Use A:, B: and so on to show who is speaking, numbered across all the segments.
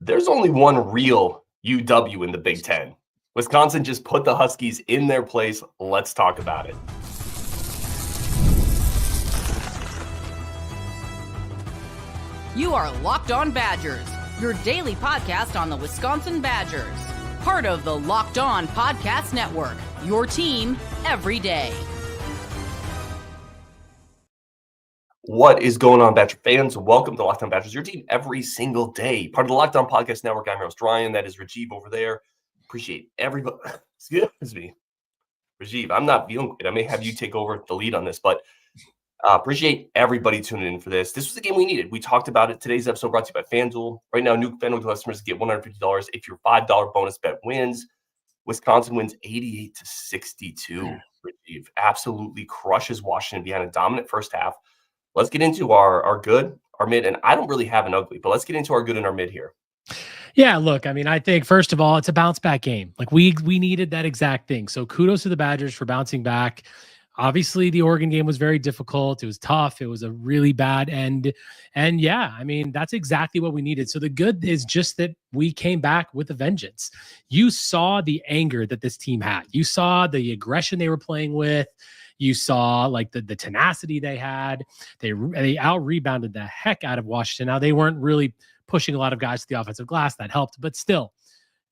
A: There's only one real UW in the Big Ten. Wisconsin just put the Huskies in their place. Let's talk about it.
B: You are Locked On Badgers, your daily podcast on the Wisconsin Badgers. Part of the Locked On Podcast Network, your team every day.
A: What is going on, Badger fans? Welcome to Locked On Badgers, your team every single day. Part of the Locked On Podcast Network. I'm your host, Ryan. That is Rajiv over there. Appreciate everybody. Excuse me. Rajiv, I'm not feeling great. I may have you take over the lead on this, but appreciate everybody tuning in for this. This was the game we needed. We talked about it. Today's episode brought to you by FanDuel. Right now, new FanDuel customers get $150 if your $5 bonus bet wins. Wisconsin wins 88-62. Rajiv absolutely crushes Washington behind a dominant first half. Let's get into our good, our mid, and I don't really have an ugly, but let's get into our good and our mid here.
C: Yeah, look, I mean, I think first of all, it's a bounce back game. Like we needed that exact thing. So kudos to the Badgers for bouncing back. Obviously, the Oregon game was very difficult. It was tough. It was a really bad end. And yeah, I mean, that's exactly what we needed. So the good is just that we came back with a vengeance. You saw the anger that this team had. You saw the aggression they were playing with. You saw like the tenacity they had. They out-rebounded the heck out of Washington. Now, they weren't really pushing a lot of guys to the offensive glass. That helped. But still,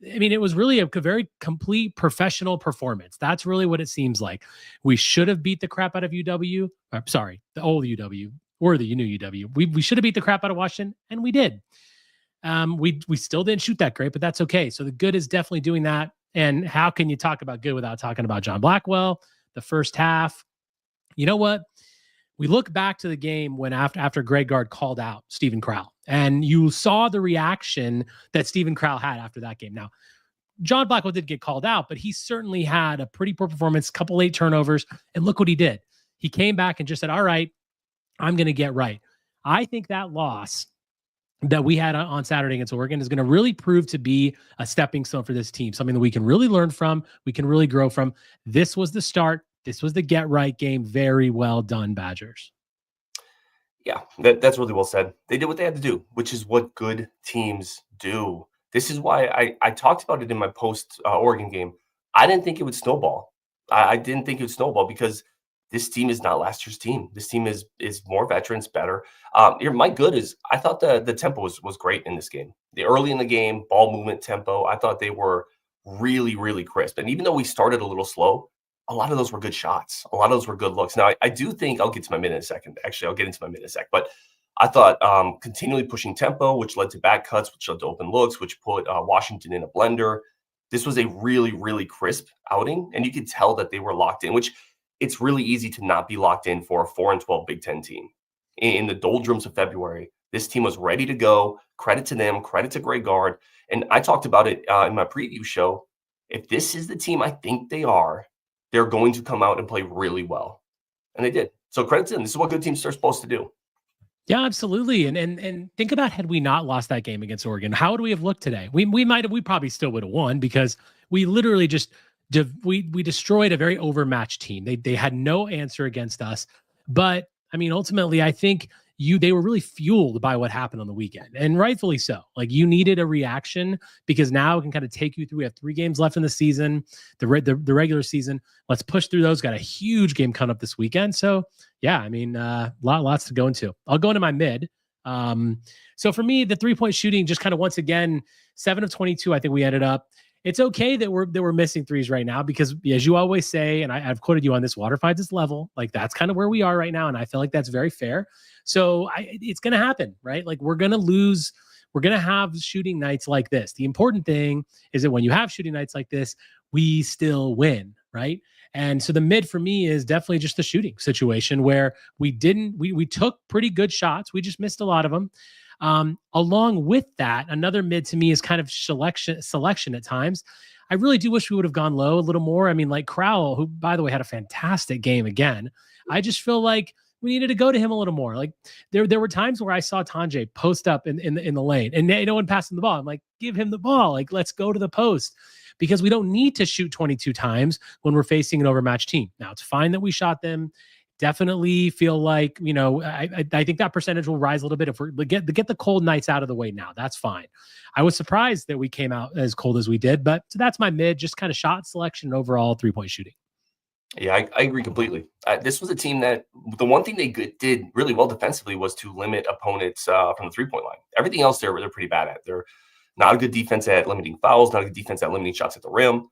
C: I mean, it was really a very complete professional performance. That's really what it seems like. We should have beat the crap out of UW. Sorry, the old UW or the new UW. We should have beat the crap out of Washington, and we did. We still didn't shoot that great, but that's okay. So the good is definitely doing that. And how can you talk about good without talking about John Blackwell? The first half, you know what? We look back to the game when after Greg Gard called out Stephen Crowell, and you saw the reaction that Stephen Crowell had after that game. Now, John Blackwell did get called out, but he certainly had a pretty poor performance, couple late turnovers, and look what he did. He came back and just said, all right, I'm going to get right. I think that loss that we had on Saturday against Oregon is going to really prove to be a stepping stone for this team, something that we can really learn from, we can really grow from. This was the start. This was the get right game. Very well done, Badgers.
A: Yeah, that's really well said. They did what they had to do, which is what good teams do. This is why I talked about it in my post Oregon game. I didn't think it would snowball. I didn't think it would snowball because this team is not last year's team. This team is more veterans, better. My good is I thought the tempo was great in this game. The early in the game, ball movement tempo, I thought they were really, really crisp. And even though we started a little slow, a lot of those were good shots. A lot of those were good looks. Now, I do think I'll get to my mid in a second. Actually, I'll get into my mid in a sec. But I thought continually pushing tempo, which led to back cuts, which led to open looks, which put Washington in a blender. This was a really, really crisp outing. And you could tell that they were locked in, which it's really easy to not be locked in for a 4-12 Big Ten team. In the doldrums of February, this team was ready to go. Credit to them. Credit to Greg Gard. And I talked about it in my preview show. If this is the team I think they are, they're going to come out and play really well. And they did. So credit to them. This is what good teams are supposed to do.
C: Yeah, absolutely. And think about had we not lost that game against Oregon, how would we have looked today? We probably still would have won because we literally just we destroyed a very overmatched team. They had no answer against us. But I mean, ultimately, I think they were really fueled by what happened on the weekend, and rightfully so. Like you needed a reaction because now it can kind of take you through. We have 3 games left in the season, the regular season. Let's push through those. Got a huge game coming up this weekend. So yeah, I mean, lots to go into. I'll go into my mid. So for me, the 3-point shooting, just kind of once again, 7 of 22. I think we ended up. It's okay that we're missing threes right now because, as you always say, and I've quoted you on this, water finds its level. Like that's kind of where we are right now, and I feel like that's very fair. So it's going to happen, right? Like we're going to lose. We're going to have shooting nights like this. The important thing is that when you have shooting nights like this, we still win, right? And so the mid for me is definitely just the shooting situation where we took pretty good shots. We just missed a lot of them. Along with that, another mid to me is kind of selection at times. I really do wish we would have gone low a little more. I mean, like Crowell, who, by the way, had a fantastic game again. I just feel like we needed to go to him a little more. Like there were times where I saw Tanjay post up in the lane and no one passed him the ball. I'm like, give him the ball. Like, let's go to the post because we don't need to shoot 22 times when we're facing an overmatched team. Now, it's fine that we shot them. definitely feel like, I think that percentage will rise a little bit if we get the cold nights out of the way now. That's fine. I was surprised that we came out as cold as we did, but so that's my mid, just kind of shot selection and overall 3-point shooting.
A: Yeah, I agree completely. This was a team that the one thing they did really well defensively was to limit opponents from the 3-point line. Everything else they're pretty bad at. They're not a good defense at limiting fouls, not a good defense at limiting shots at the rim.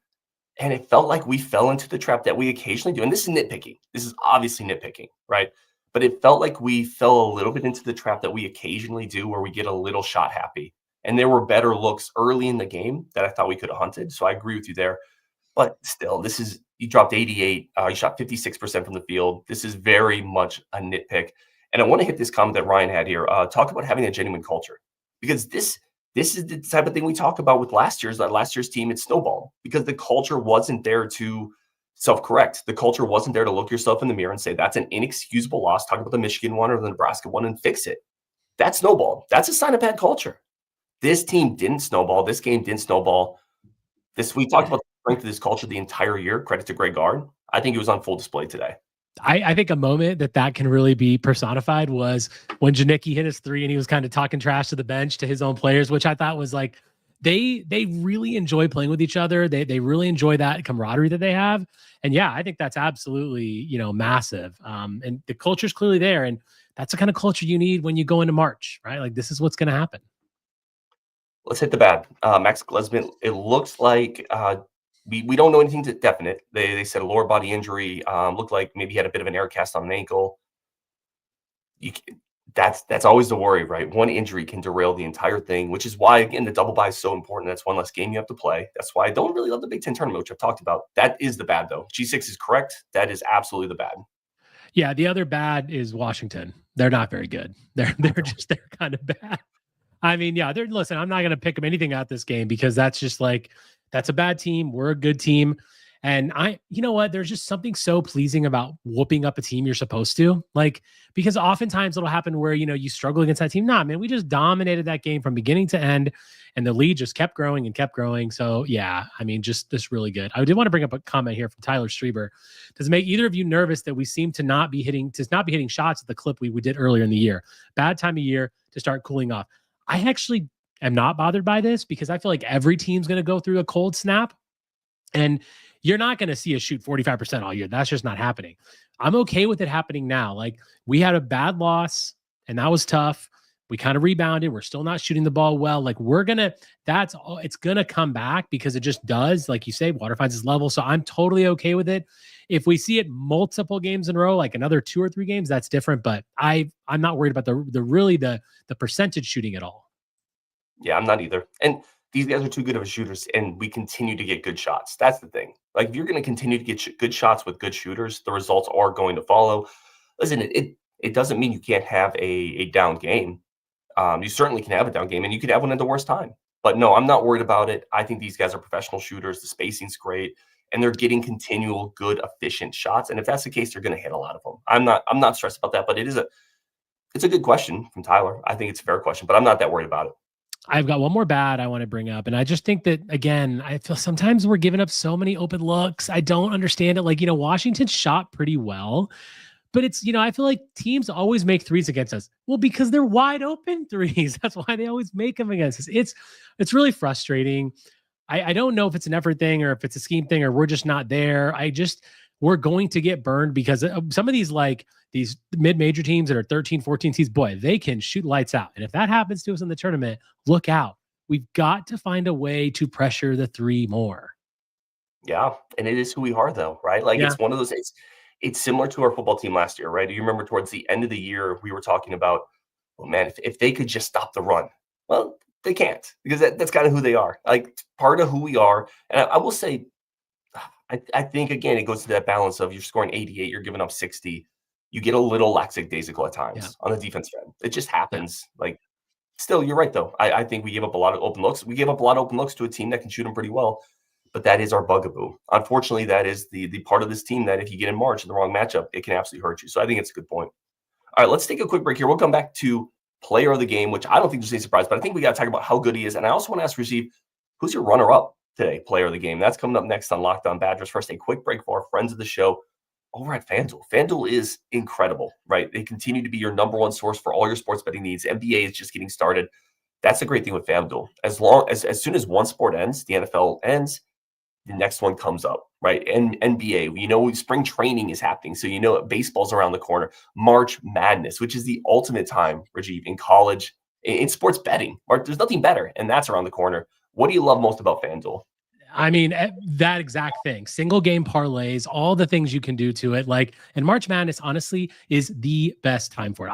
A: And it felt like we fell into the trap that we occasionally do. And this is nitpicking. This is obviously nitpicking, right? But it felt like we fell a little bit into the trap that we occasionally do where we get a little shot happy. And there were better looks early in the game that I thought we could have hunted. So I agree with you there. But still, you dropped 88. You shot 56% from the field. This is very much a nitpick. And I want to hit this comment that Ryan had here. Talk about having a genuine culture. Because this is the type of thing we talk about with last year's team. It snowballed because the culture wasn't there to self-correct. The culture wasn't there to look yourself in the mirror and say, that's an inexcusable loss. Talk about the Michigan one or the Nebraska one and fix it. That snowballed. That's a sign of bad culture. This team didn't snowball. This game didn't snowball. We talked about the strength of this culture the entire year. Credit to Greg Gard. I think it was on full display today.
C: I think a moment that can really be personified was when Janicki hit his 3 and he was kind of talking trash to the bench, to his own players, which I thought was like, they really enjoy playing with each other. They really enjoy that camaraderie that they have. And yeah, I think that's absolutely, massive. And the culture is clearly there. And that's the kind of culture you need when you go into March, right? Like this is what's going to happen.
A: Let's hit the bad. Max Glesman, it looks like we don't know anything definite. They said a lower body injury. Looked like maybe he had a bit of an air cast on an ankle. That's always the worry, right? One injury can derail the entire thing, which is why, again, the double bye is so important. That's one less game you have to play. That's why I don't really love the Big Ten tournament, which I've talked about. That is the bad, though. G6 is correct. That is absolutely the bad.
C: Yeah, the other bad is Washington. They're not very good. They're kind of bad. I mean, yeah, listen, I'm not going to pick them anything out this game because that's just like, that's a bad team. We're a good team. And you know what? There's just something so pleasing about whooping up a team you're supposed to, like, because oftentimes it'll happen where, you struggle against that team. Nah, man, we just dominated that game from beginning to end and the lead just kept growing and kept growing. So yeah, I mean, just really good. I did want to bring up a comment here from Tyler Strieber. Does it make either of you nervous that we seem to not be hitting shots at the clip we did earlier in the year? Bad time of year to start cooling off. I actually am not bothered by this because I feel like every team's going to go through a cold snap and you're not going to see us shoot 45% all year. That's just not happening. I'm okay with it happening now. Like we had a bad loss and that was tough. We kind of rebounded. We're still not shooting the ball well. Like it's going to come back because it just does. Like you say, water finds its level. So I'm totally okay with it. If we see it multiple games in a row, like another 2 or 3 games, that's different. But I'm not worried about the percentage shooting at all.
A: Yeah, I'm not either. And these guys are too good of shooters, and we continue to get good shots. That's the thing. Like, if you're going to continue to get good shots with good shooters, the results are going to follow. Listen, it doesn't mean you can't have a down game. You certainly can have a down game, and you could have one at the worst time. But no, I'm not worried about it. I think these guys are professional shooters. The spacing's great, and they're getting continual, good, efficient shots. And if that's the case, they're going to hit a lot of them. I'm not stressed about that. But it's a good question from Tyler. I think it's a fair question, but I'm not that worried about it.
C: I've got one more bad I want to bring up. And I just think that, again, I feel sometimes we're giving up so many open looks. I don't understand it. Like, Washington shot pretty well, but it's, I feel like teams always make threes against us. Well, because they're wide open threes. That's why they always make them against us. It's really frustrating. I don't know if it's an effort thing or if it's a scheme thing or we're just not there. We're going to get burned because some of these mid-major teams that are 13, 14 seeds, boy, they can shoot lights out. And if that happens to us in the tournament, look out. We've got to find a way to pressure the 3 more.
A: Yeah, and it is who we are, though, right? Like, It's one of those, it's similar to our football team last year, right? You remember towards the end of the year, we were talking about, well, man, if they could just stop the run. Well, they can't because that's kind of who they are. Like, part of who we are. And I will say, I think, again, it goes to that balance of you're scoring 88, you're giving up 60. You get a little lackadaisical at times on the defense end. It just happens. Yeah. Like, still, you're right, though. I think we gave up a lot of open looks. We gave up a lot of open looks to a team that can shoot them pretty well. But that is our bugaboo. Unfortunately, that is the part of this team that if you get in March in the wrong matchup, it can absolutely hurt you. So I think it's a good point. All right, let's take a quick break here. We'll come back to player of the game, which I don't think there's any surprise, but I think we got to talk about how good he is. And I also want to ask Rajiv, who's your runner-up today, player of the game? That's coming up next on Locked On Badgers. First, a quick break for our friends of the show over at FanDuel. FanDuel is incredible, right? They continue to be your number one source for all your sports betting needs. NBA is just getting started. That's the great thing with FanDuel. As soon as one sport ends, the NFL ends, the next one comes up, right? And NBA, spring training is happening. So, baseball's around the corner. March Madness, which is the ultimate time, Rajiv, in college, in sports betting. There's nothing better, and that's around the corner. What do you love most about FanDuel?
C: I mean, that exact thing, single game parlays, all the things you can do to it. And March Madness, honestly, is the best time for it.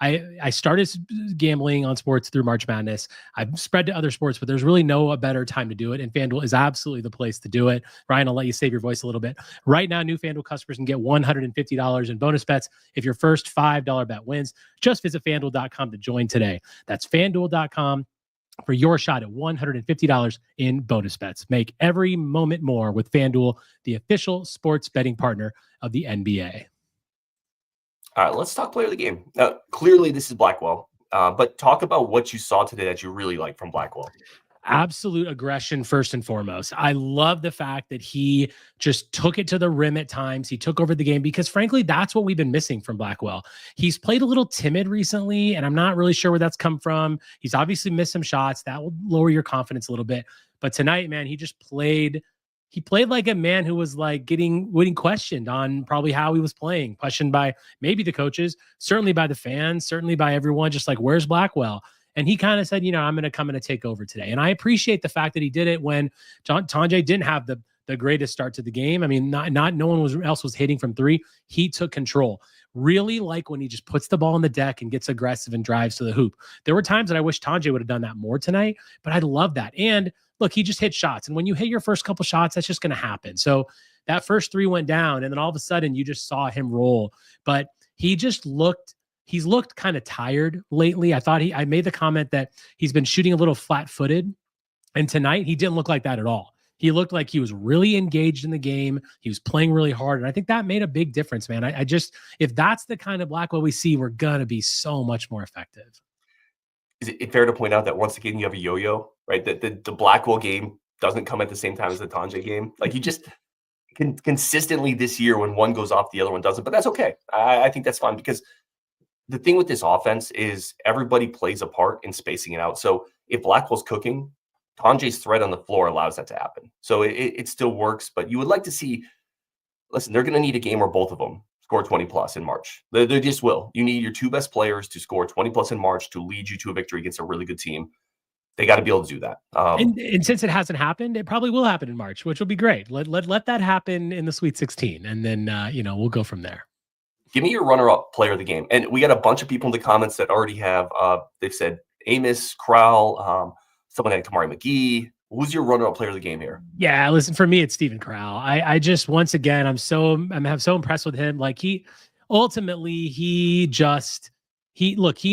C: I started gambling on sports through March Madness. I've spread to other sports, but there's really no better time to do it. And FanDuel is absolutely the place to do it. Ryan, I'll let you save your voice a little bit. Right now, new FanDuel customers can get $150 in bonus bets if your first $5 bet wins. Just visit FanDuel.com to join today. That's FanDuel.com for your shot at $150 in bonus bets. Make every moment more with FanDuel, the official sports betting partner of the NBA.
A: All right, let's talk player of the game. Clearly, this is Blackwell, but talk about what you saw today that you really like from Blackwell.
C: Absolute aggression first and foremost. I love the fact that he just took it to the rim at times. He took over the game because, frankly, that's what we've been missing from Blackwell. He's played a little timid recently, and I'm not really sure where that's come from. He's obviously missed some shots. That will lower your confidence a little bit. But tonight, man, he just played. He played like a man who was getting questioned on probably how he was playing, questioned by maybe the coaches, certainly by the fans, certainly by everyone, just like, where's Blackwell? And he kind of said, I'm going to come in and take over today. And I appreciate the fact that he did it when Tanjay didn't have the greatest start to the game. I mean, no one else was hitting from three. He took control. Really like when he just puts the ball on the deck and gets aggressive and drives to the hoop. There were times that I wish Tanjay would have done that more tonight, but I love that. And look, he just hit shots. And when you hit your first couple shots, that's just going to happen. So that first three went down, and then all of a sudden you just saw him roll. But he's looked kind of tired lately. I made the comment that he's been shooting a little flat-footed, and tonight he didn't look like that at all. He looked like he was really engaged in the game. He was playing really hard, and I think that made a big difference, man. If that's the kind of Blackwell we see, we're gonna be so much more effective.
A: Is it fair to point out that once again you have a yo-yo, right? That the Blackwell game doesn't come at the same time as the Tanjay game. Like, he just consistently this year, when one goes off, the other one doesn't. But that's okay. I think that's fine, because the thing with this offense is everybody plays a part in spacing it out. So if Blackwell's cooking, Tanjay's threat on the floor allows that to happen. So it still works, but you would like to see, listen, they're going to need a game where both of them score 20 plus in March. They just will. You need your two best players to score 20 plus in March to lead you to a victory against a really good team. They got to be able to do that.
C: And since it hasn't happened, it probably will happen in March, which will be great. Let that happen in the Sweet 16, and then we'll go from there.
A: Give me your runner-up player of the game. And we got a bunch of people in the comments that already have, they've said Amos, Crowell, someone had Kamari McGee. Who's your runner-up player of the game here? Yeah,
C: listen, for me, it's Stephen Crowell. I just, once again, I'm so impressed with him. Like, he ultimately, he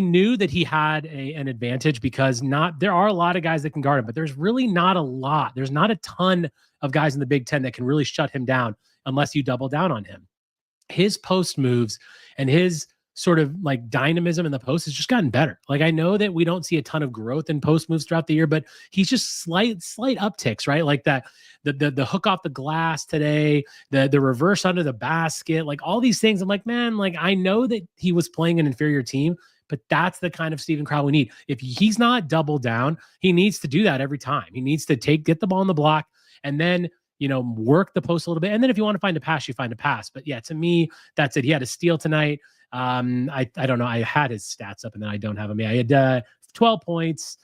C: knew that he had an advantage, because there are a lot of guys that can guard him, but there's really not a lot. There's not a ton of guys in the Big Ten that can really shut him down unless you double down on him. His post moves and his sort of like dynamism in the post has just gotten better. Like, I know that we don't see a ton of growth in post moves throughout the year, but he's just slight upticks, right? Like that, the hook off the glass today, the reverse under the basket, like all these things. I'm like, man, like, I know that he was playing an inferior team, but that's the kind of Stephen Crowell we need. If he's not double down, he needs to do that every time. He needs to get the ball in the block, and then work the post a little bit. And then if you want to find a pass, you find a pass. But yeah, to me, that's it. He had a steal tonight. I don't know. I had his stats up, and then I don't have them. Yeah, I had 12 points,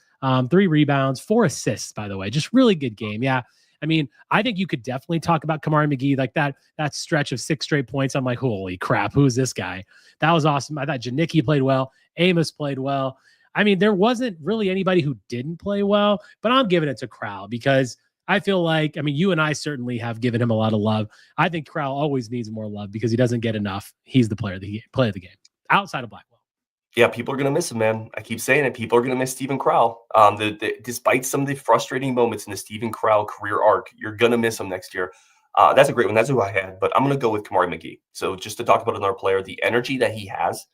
C: 3 rebounds, 4 assists, by the way. Just really good game. Yeah. I mean, I think you could definitely talk about Kamari McGee, like that stretch of 6 straight points. I'm like, holy crap, who is this guy? That was awesome. I thought Janicki played well. Amos played well. I mean, there wasn't really anybody who didn't play well, but I'm giving it to Crowell, because I feel like, I mean, you and I certainly have given him a lot of love. I think Crowell always needs more love because he doesn't get enough. He's the player of the game outside of Blackwell.
A: Yeah, people are going to miss him, man. I keep saying it. People are going to miss Stephen Crowell. Despite some of the frustrating moments in the Stephen Crowell career arc, you're going to miss him next year. That's a great one. That's who I had, but I'm going to go with Kamari McGee. So just to talk about another player, the energy that he has,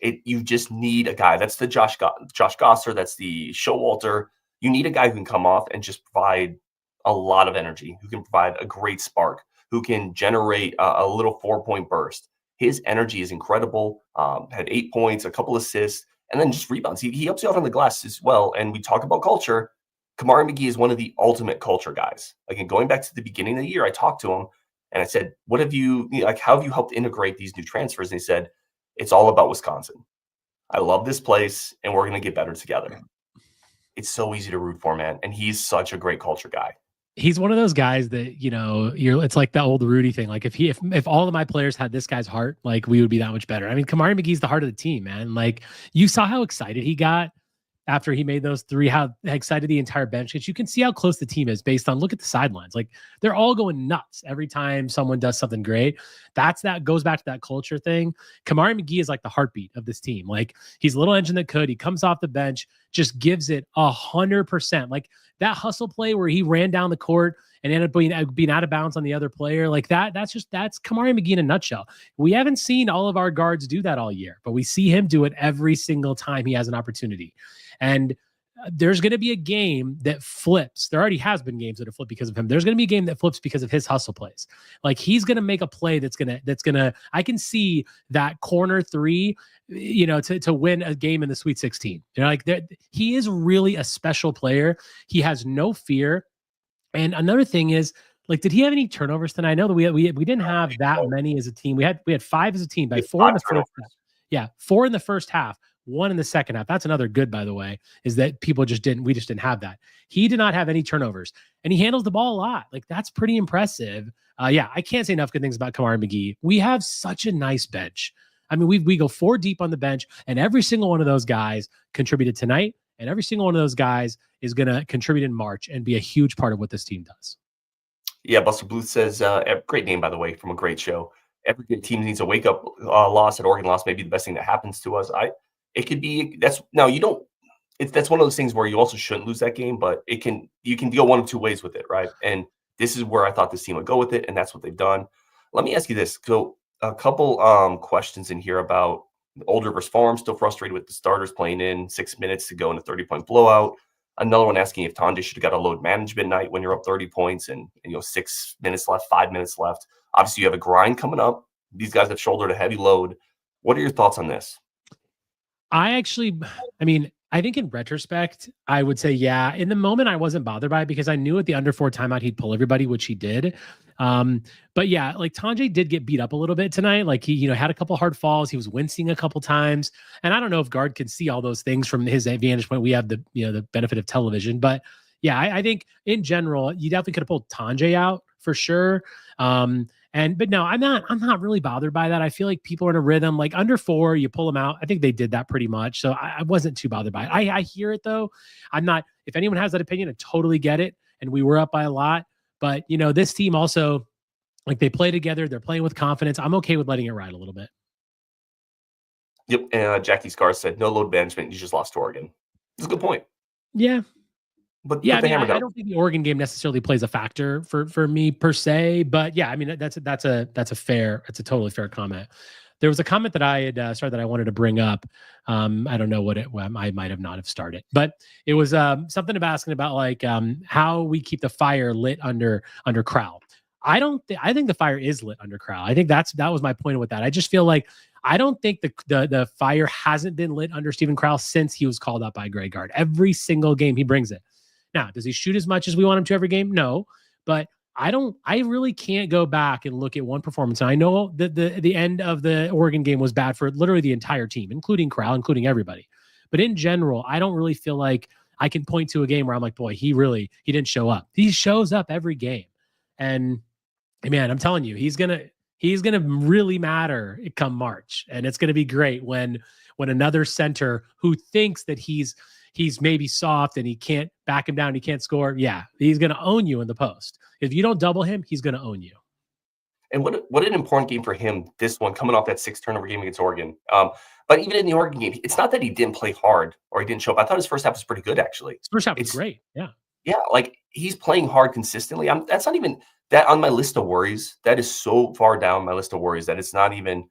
A: you just need a guy. That's the Josh Gosser. That's the Showalter. You need a guy who can come off and just provide a lot of energy, who can provide a great spark, who can generate a little 4-point burst. His energy is incredible. Had 8 points, a couple assists, and then just rebounds. He helps you out on the glass as well. And we talk about culture. Kamari McGee is one of the ultimate culture guys. Again, going back to the beginning of the year, I talked to him and I said, "What have you like? How have you helped integrate these new transfers?" And he said, "It's all about Wisconsin. I love this place, and we're going to get better together." It's so easy to root for, man. And he's such a great culture guy.
C: He's one of those guys that, it's like the old Rudy thing. Like if all of my players had this guy's heart, like we would be that much better. I mean, Kamari McGee's the heart of the team, man. Like you saw how excited he got after he made those three, how excited the entire bench gets. You can see how close the team is based on, look at the sidelines. Like they're all going nuts every time someone does something great. That goes back to that culture thing. Kamari McGee is like the heartbeat of this team. Like he's a little engine that could. He comes off the bench, just gives it 100%. Like that hustle play where he ran down the court and ended up being out of bounds on the other player. Like that's Kamari McGee in a nutshell. We haven't seen all of our guards do that all year, but we see him do it every single time he has an opportunity. And there's going to be a game that flips. There already has been games that have flipped because of him. There's going to be a game that flips because of his hustle plays. Like he's going to make a play that's going to, I can see that corner three, to win a game in the Sweet 16. He is really a special player. He has no fear. And another thing is, like, did he have any turnovers tonight? I know that we didn't have that many as a team. We had 5 as a team, by 4 in the first half. Yeah, 4 in the first half, 1 in the second half. That's another good, by the way, is that we just didn't have that. He did not have any turnovers, and he handles the ball a lot. Like that's pretty impressive. I can't say enough good things about Kamari McGee. We have such a nice bench. I mean, we go 4 deep on the bench, and every single one of those guys contributed tonight. And every single one of those guys is going to contribute in March and be a huge part of what this team does.
A: Yeah, Buster Bluth says, great name, by the way, from a great show. Every good team needs a wake-up loss. At Oregon loss may be the best thing that happens to us. That's one of those things where you also shouldn't lose that game, but you can go one of two ways with it, right? And this is where I thought this team would go with it, and that's what they've done. Let me ask you this. So a couple questions in here about Old Rivers Farm, still frustrated with the starters playing in 6 minutes to go in a 30-point blowout. Another one asking if Tanjay should have got a load management night when you're up 30 points and 6 minutes left, 5 minutes left. Obviously, you have a grind coming up. These guys have shouldered a heavy load. What are your thoughts on this?
C: I think in retrospect, I would say, yeah. In the moment, I wasn't bothered by it because I knew at the under 4 timeout, he'd pull everybody, which he did. But yeah, like Tanjay did get beat up a little bit tonight. Like he, had a couple hard falls. He was wincing a couple times. And I don't know if guard can see all those things from his vantage point. We have the benefit of television, but yeah, I think in general, you definitely could have pulled Tanjay out for sure. But no, I'm not really bothered by that. I feel like people are in a rhythm, like under 4, you pull them out. I think they did that pretty much. So I wasn't too bothered by it. I hear it though. I'm not, if anyone has that opinion, I totally get it. And we were up by a lot, but this team also, like they play together, they're playing with confidence. I'm okay with letting it ride a little bit.
A: Yep. And Jackie Scar said, no load management. You just lost to Oregon. It's a good point.
C: Yeah.
A: But
C: yeah, I don't think the Oregon game necessarily plays a factor for me per se, but yeah, I mean, that's a totally fair comment. There was a comment that I had started that I wanted to bring up. I don't know what I might have not have started, but it was something about asking about like how we keep the fire lit under Crowell. I think the fire is lit under Crowell. I think that was my point with that. I just feel like I don't think the fire hasn't been lit under Stephen Crowell since he was called up by Greg Gard. Every single game he brings it. Now, does he shoot as much as we want him to every game? No, but I really can't go back and look at one performance. And I know that the end of the Oregon game was bad for literally the entire team, including Crowell, including everybody. But in general, I don't really feel like I can point to a game where I'm like, boy, he didn't show up. He shows up every game. And man, I'm telling you, he's gonna really matter come March. And it's gonna be great when another center who thinks that he's maybe soft and he can't back him down, he can't score. Yeah, he's going to own you in the post. If you don't double him, he's going to own you.
A: And what an important game for him, this one, coming off that 6 turnover game against Oregon. But even in the Oregon game, it's not that he didn't play hard or he didn't show up. I thought his first half was pretty good, actually.
C: His first half was great, yeah. Yeah,
A: like he's playing hard consistently. That's not even that on my list of worries. That is so far down my list of worries that it's not even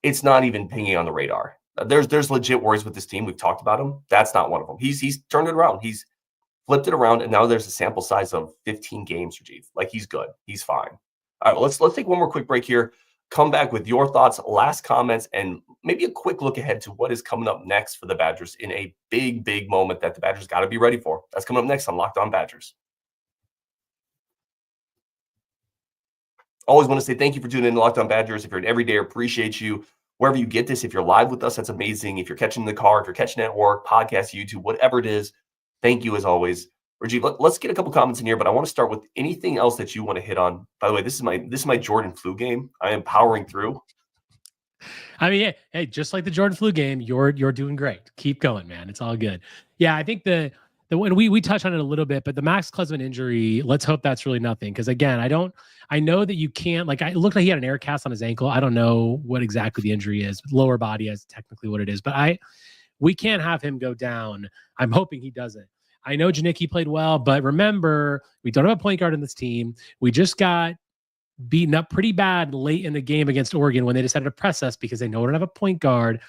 A: pinging on the radar. There's legit worries with this team. We've talked about him. That's not one of them. He's turned it around. He's flipped it around, and now there's a sample size of 15 games, Rajiv. Like, he's good. He's fine. All right, let's take one more quick break here. Come back with your thoughts, last comments, and maybe a quick look ahead to what is coming up next for the Badgers in a big, big moment that the Badgers got to be ready for. That's coming up next on Locked On Badgers. Always want to say thank you for tuning in to Locked On Badgers. If you're an everyday, appreciate you. Wherever you get this, if you're live with us, that's amazing. If you're catching the car, if you're catching it at work, podcast, YouTube, whatever it is, thank you as always. Rajiv, let's get a couple comments in here, but I want to start with anything else that you want to hit on. By the way, this is my Jordan flu game. I am powering through.
C: I mean, hey, just like the Jordan flu game, you're doing great. Keep going, man. It's all good. Yeah, I think the when we touched on it a little bit, but the Max Klesman injury, let's hope that's really nothing. Because again, I know that you can't, like, it looked like he had an air cast on his ankle. I don't know what exactly the injury is. Lower body is technically what it is, but we can't have him go down. I'm hoping he doesn't. I know Janicki played well, but remember, we don't have a point guard in this team. We just got beaten up pretty bad late in the game against Oregon when they decided to press us because they know we don't have a point guard.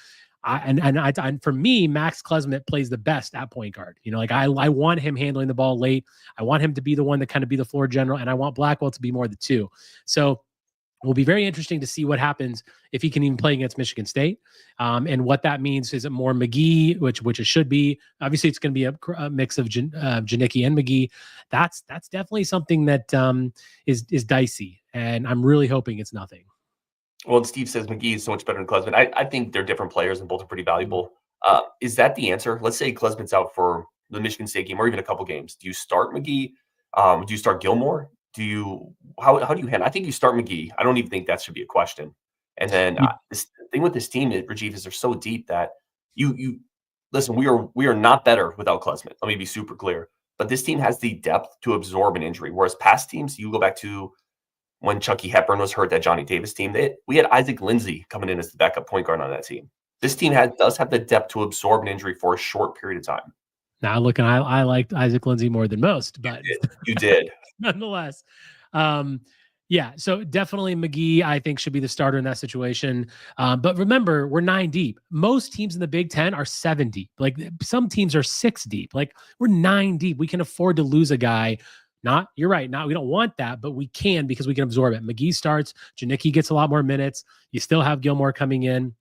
C: And for me, Max Klesman plays the best at point guard. You know, like I want him handling the ball late. I want him to be the one that kind of be the floor general, and I want Blackwell to be more the two. So it will be very interesting to see what happens if he can even play against Michigan State, and what that means. Is it more McGee, which it should be? Obviously, it's going to be a mix of Janicki and McGee. That's definitely something that is dicey, and I'm really hoping it's nothing.
A: Well, and Steve says McGee is so much better than Klesman. I think they're different players and both are pretty valuable. Is that the answer? Let's say Klesman's out for the Michigan State game or even a couple games. Do you start McGee? Do you start Gilmore? How do you handle? I think you start McGee. I don't even think that should be a question. And then the thing with this team, Rajiv, is they're so deep that you listen. We are not better without Klesman. Let me be super clear. But this team has the depth to absorb an injury, whereas past teams, you go back to when Chucky Hepburn was hurt, that Johnny Davis team, we had Isaac Lindsey coming in as the backup point guard on that team. This team does have the depth to absorb an injury for a short period of time.
C: Now, looking, I liked Isaac Lindsey more than most, but
A: you did.
C: Nonetheless. Yeah, so definitely McGee, I think, should be the starter in that situation. But remember, we're 9 deep. Most teams in the Big Ten are 7 deep. Like some teams are 6 deep. Like we're 9 deep. We can afford to lose a guy. You're right. We don't want that, but we can because we can absorb it. McGee starts. Janicki gets a lot more minutes. You still have Gilmore coming in.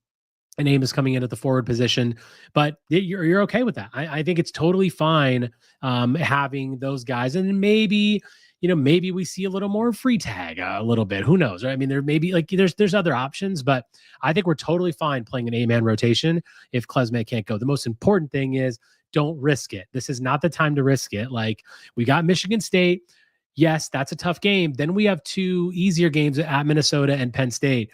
C: And Amos coming in at the forward position, but you're okay with that. I think it's totally fine having those guys, and maybe we see a little more free tag a little bit. Who knows? Right? I mean, there may be there's other options, but I think we're totally fine playing an 8-man rotation if Klesman can't go. The most important thing is don't risk it. This is not the time to risk it. Like we got Michigan State. Yes, that's a tough game. Then we have 2 easier games at Minnesota and Penn State.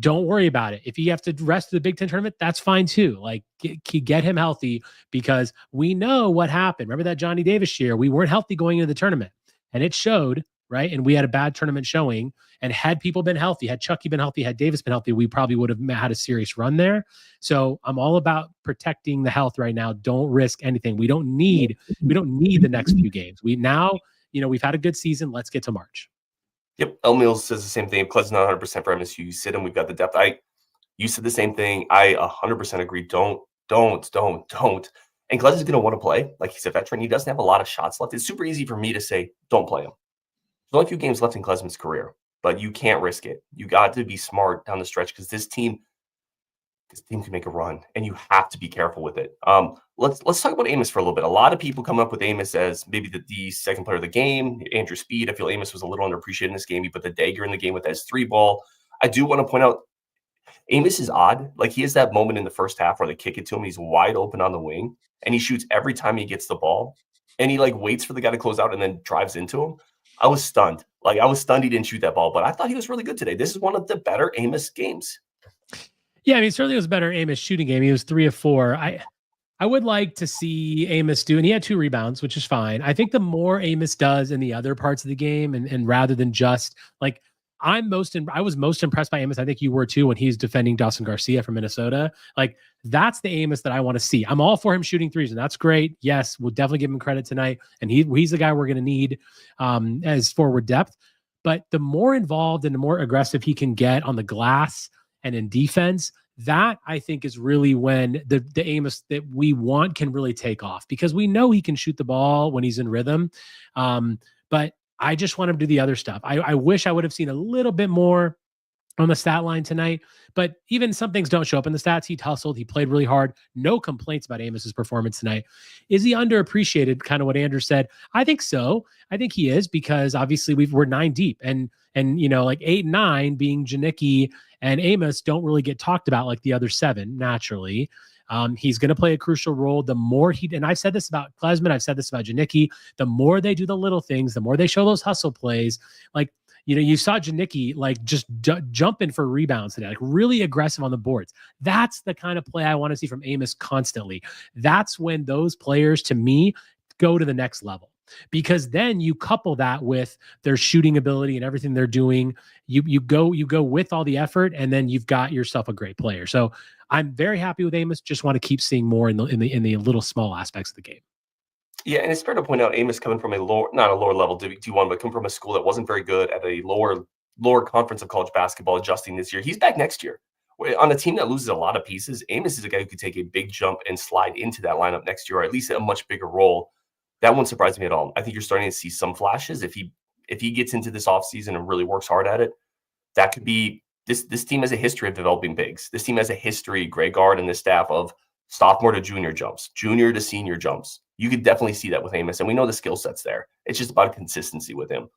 C: Don't worry about it. If you have to rest the Big Ten tournament, that's fine too. Like get him healthy because we know what happened. Remember that Johnny Davis year? We weren't healthy going into the tournament and it showed, right? And we had a bad tournament showing, and had people been healthy, had Chucky been healthy, had Davis been healthy, we probably would have had a serious run there. So I'm all about protecting the health right now. Don't risk anything. We don't need the next few games. We've had a good season. Let's get to March.
A: Yep. El Mills says the same thing. Klesman's not 100% for MSU. You sit him. We've got the depth. You said the same thing. I 100% agree. Don't. And Klesman's going to want to play. Like he's a veteran. He doesn't have a lot of shots left. It's super easy for me to say, don't play him. There's only a few games left in Klesman's career, but you can't risk it. You got to be smart down the stretch because this team can make a run, and you have to be careful with it. Let's talk about Amos for a little bit. A lot of people come up with Amos as maybe the second player of the game. Andrew Speed, I feel Amos was a little underappreciated in this game. He put the dagger in the game with his 3 ball. I do want to point out Amos is odd. Like he has that moment in the first half where they kick it to him. He's wide open on the wing, and he shoots every time he gets the ball. And he waits for the guy to close out and then drives into him. I was stunned. He didn't shoot that ball, but I thought he was really good today. This is one of the better Amos games.
C: Yeah, I mean, certainly it was a better Amos shooting game. He was 3 of 4. I would like to see Amos do, and he had 2 rebounds, which is fine. I think the more Amos does in the other parts of the game, and rather than just I was most impressed by Amos. I think you were too when he's defending Dawson Garcia from Minnesota. That's the Amos that I want to see. I'm all for him shooting threes, and that's great. Yes, we'll definitely give him credit tonight. And he's the guy we're going to need as forward depth. But the more involved and the more aggressive he can get on the glass and in defense, that I think is really when the Amos that we want can really take off, because we know he can shoot the ball when he's in rhythm. But I just want him to do the other stuff. I wish I would have seen a little bit more on the stat line tonight, but even some things don't show up in the stats. He hustled, he played really hard. No complaints about Amos's performance tonight. Is he underappreciated? Kind of what Andrew said. I think so. I think he is, because obviously we're 9 deep, and like 8 and 9 being Janicki and Amos don't really get talked about like the other 7 naturally. He's going to play a crucial role. The more and I've said this about Klesman, I've said this about Janicki, the more they do the little things, the more they show those hustle plays. Like, you saw Janicki like just jumping for rebounds today, like really aggressive on the boards. That's the kind of play I want to see from Amos constantly. That's when those players, to me, go to the next level, because then you couple that with their shooting ability and everything they're doing. You go with all the effort, and then you've got yourself a great player. So I'm very happy with Amos. Just want to keep seeing more in the little small aspects of the game.
A: Yeah, and it's fair to point out Amos coming from not a lower level D1, but coming from a school that wasn't very good at a lower conference of college basketball, adjusting this year. He's back next year. On a team that loses a lot of pieces, Amos is a guy who could take a big jump and slide into that lineup next year, or at least a much bigger role. That won't surprise me at all. I think you're starting to see some flashes. If he gets into this offseason and really works hard at it, that could be this team has a history of developing bigs. This team has a history, Greg Gard and this staff, of sophomore to junior jumps, junior to senior jumps. You could definitely see that with Amos, and we know the skill set's there. It's just about consistency with him.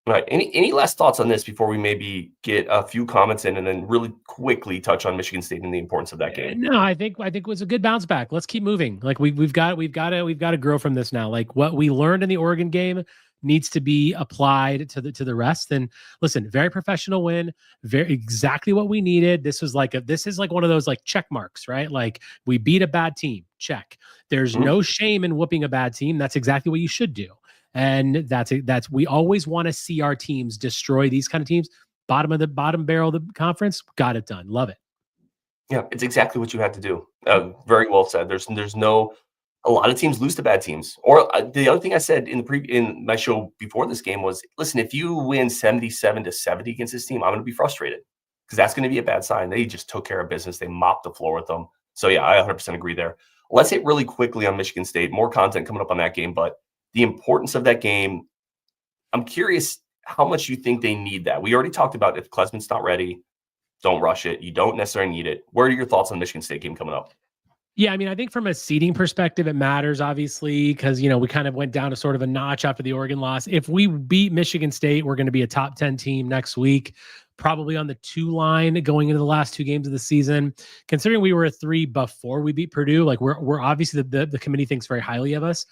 A: All right. Any last thoughts on this before we maybe get a few comments in, and then really quickly touch on Michigan State and the importance of that game?
C: No, I think it was a good bounce back. Let's keep moving. Like we've got to grow from this now. Like what we learned in the Oregon game needs to be applied to the rest. And listen, very professional win, very exactly what we needed. This is like one of those like check marks, right? Like we beat a bad team. Check. There's no shame in whooping a bad team. That's exactly what you should do. And that's we always want to see our teams destroy these kind of teams. Bottom barrel of the conference, got it done. Love it.
A: Yeah, it's exactly what you had to do. Very well said. There's a lot of teams lose to bad teams. Or the other thing I said in my show before this game was, listen, if you win 77-70 against this team, I'm going to be frustrated, because that's going to be a bad sign. They just took care of business. They mopped the floor with them. So yeah, I 100% agree there. Let's hit really quickly on Michigan State. More content coming up on that game, but the importance of that game, I'm curious how much you think they need that. We already talked about if Klesman's not ready, don't rush it. You don't necessarily need it. What are your thoughts on the Michigan State game coming up?
C: Yeah, I mean, I think from a seeding perspective, it matters, obviously, because, we kind of went down to sort of a notch after the Oregon loss. If we beat Michigan State, we're going to be a top 10 team next week, probably on the 2 line going into the last 2 games of the season. Considering we were a 3 before we beat Purdue, like we're obviously the committee thinks very highly of us.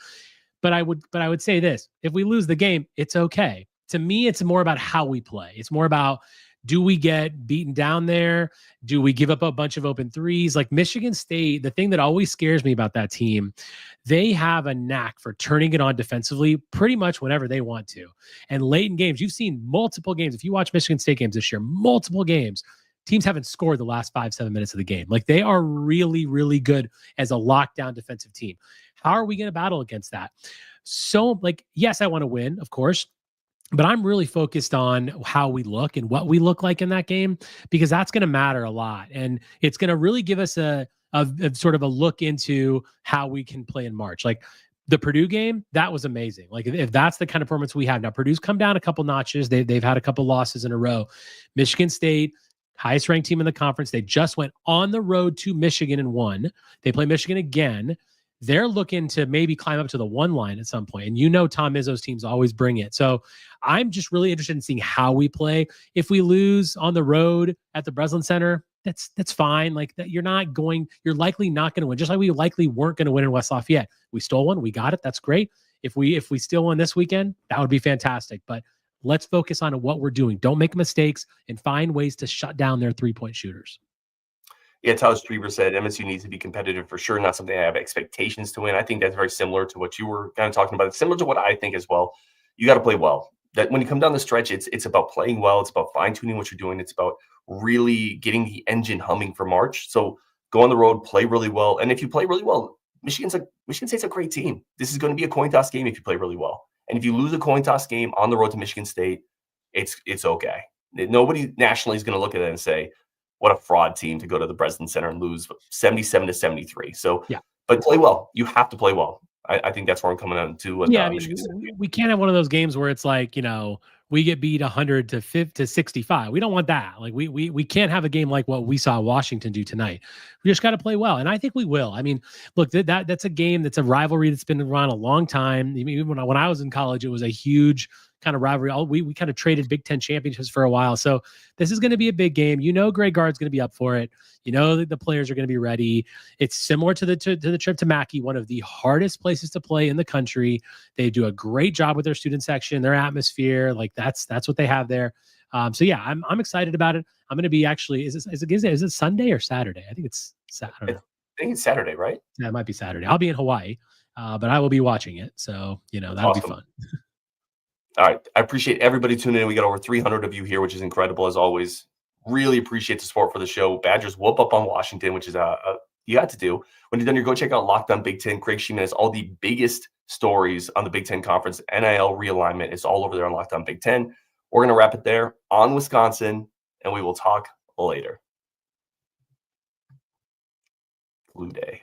C: But I would say this: if we lose the game, it's okay. To me, it's more about how we play. It's more about, do we get beaten down there? Do we give up a bunch of open threes? Like Michigan State, the thing that always scares me about that team, they have a knack for turning it on defensively pretty much whenever they want to. And late in games, you've seen multiple games. If you watch Michigan State games this year, multiple games, teams haven't scored the last 5-7 minutes of the game. Like they are really, really good as a lockdown defensive team. How are we going to battle against that? So, like, yes, I want to win, of course, but I'm really focused on how we look and what we look like in that game, because that's going to matter a lot. And it's going to really give us a sort of a look into how we can play in March. Like the Purdue game, that was amazing. Like if that's the kind of performance we have now, Purdue's come down a couple notches. They've had a couple losses in a row. Michigan State, highest ranked team in the conference. They just went on the road to Michigan and won. They play Michigan again. They're looking to maybe climb up to the 1 line at some point. And Tom Izzo's teams always bring it. So I'm just really interested in seeing how we play. If we lose on the road at the Breslin Center, that's fine. Like that, you're likely not going to win. Just like we likely weren't going to win in West Lafayette. We stole one. We got it. That's great. If we still win this weekend, that would be fantastic. But let's focus on what we're doing. Don't make mistakes and find ways to shut down their 3-point shooters.
A: Yeah, Tyler Strieber said MSU needs to be competitive for sure, not something I have expectations to win. I think that's very similar to what you were kind of talking about. It's similar to what I think as well. You got to play well. That when you come down the stretch, it's about playing well. It's about fine-tuning what you're doing. It's about really getting the engine humming for March. So go on the road, play really well. And if you play really well, Michigan State's a great team. This is going to be a coin toss game if you play really well. And if you lose a coin toss game on the road to Michigan State, it's okay. Nobody nationally is going to look at it and say, what a fraud team to go to the Breslin Center and lose 77-73. So, yeah, but play well. You have to play well. I think that's where I'm coming on to what
C: Yeah, I mean,
A: Michigan State.
C: we can't have one of those games where it's like, we get beat 100 to 65. We don't want that. Like we can't have a game like what we saw Washington do tonight. We just got to play well, and I think we will. I mean, look, that's a game that's a rivalry that's been around a long time. I mean, even when I was in college, it was a huge kind of rivalry. We kind of traded Big Ten championships for a while, so this is going to be a big game. Greg Gard's going to be up for it. That the players are going to be ready. It's similar to the trip to Mackey, one of the hardest places to play in the country. They do a great job with their student section, their atmosphere. Like that's what they have there. So yeah, I'm excited about it. I'm going to be actually. Is it Sunday or Saturday? I think it's Saturday.
A: I think it's Saturday, right?
C: Yeah, it might be Saturday. I'll be in Hawaii, but I will be watching it. So that'll be fun.
A: All right. I appreciate everybody tuning in. We got over 300 of you here, which is incredible as always. Really appreciate the support for the show. Badgers whoop up on Washington, which is you had to do. When you're done, go check out Locked On Big Ten. Craig Sheeman has all the biggest stories on the Big Ten Conference. NIL realignment is all over there on Locked On Big Ten. We're going to wrap it there on Wisconsin, and we will talk later. Blue Day.